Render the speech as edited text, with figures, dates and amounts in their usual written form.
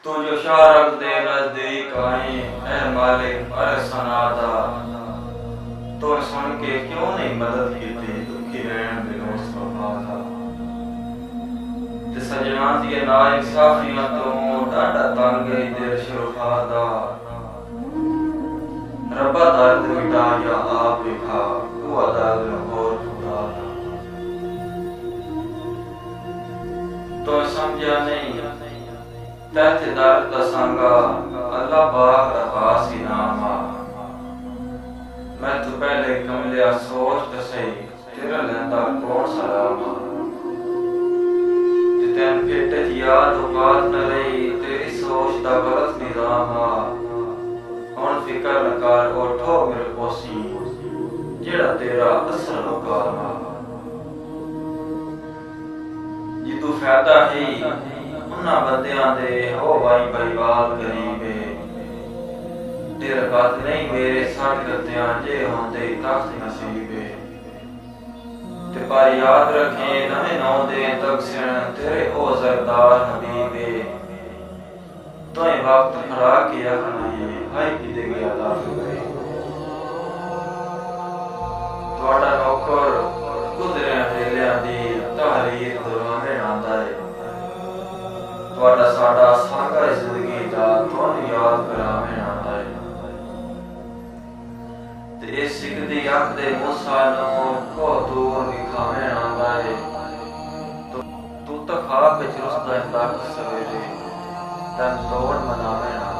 तू जो शारक दे नजदीक आई ऐ मालिक अरे सनादा तो सुन के क्यों नहीं मदद की दुखी रहन दिलों सफादा ते सजना दी ना इंसाफियां तो डाडा तंग गई दिल शरफादा रब्बा दर्द मिटा या आप लिखा हुआ दर्द और खुदा तो समझा नहीं तैथ दर्द दसांगा अल्लाह पाक दा खास इनाम आ मैं तो पहले कमलिया सोच ते सही तेरा लैंदा कौन सलाम आ ते तैन पेट च याद औकात न रही तेरी सोच दा गलत निज़ाम आ हुण फिकर न कर उठो मेरे पोसी जेड़ा तेरा असल मुकाम आ जी तू फायदा ही उन्हां बंदियां दे हो भाई परिवार गरीबे तेरे बात नहीं मेरे साथ करते जे होंदे तख्त नसीबे ते पर याद रखें नवे नौ दे तकसीन तेरे ओ सरदार हबीबे तो वक्त खड़ा किया नहीं हाय की दे गया लाफ गए ਤੁਹਾਡਾ ਨੌਕਰ ਗੁਜ਼ਰਿਆਂ ਵੇਲਿਆਂ ਦੀ ਤਹਰੀਰ ਦਰਵਾਜ਼ੇ ਆਂਦਾ ਹੈ ਤੁਹਾਡਾ ਸਾਡਾ ਸਾਂਝਾ ਜ਼ਿੰਦਗੀ ਦਾ ਤੁਹਾਨੂੰ ਯਾਦ ਕਰਾਵੇਂ ਆਂਦਾ ਹੈ ਤੇ ਇਸ ਸਿੱਖ ਦੀ ਅੱਖ ਦੇ ਮੂਸਾ ਨੂੰ ਕੋ ਦੂਰ ਵਿਖਾਵੇਂ ਆਂਦਾ ਹੈ ਤੂੰ ਤਾਂ ਖਾਬ ਵਿੱਚ ਰੁਸਦਾ ਤੱਕ ਸਵੇਰੇ ਤਨ ਤੋੜ ਮਨਾਵੇਂ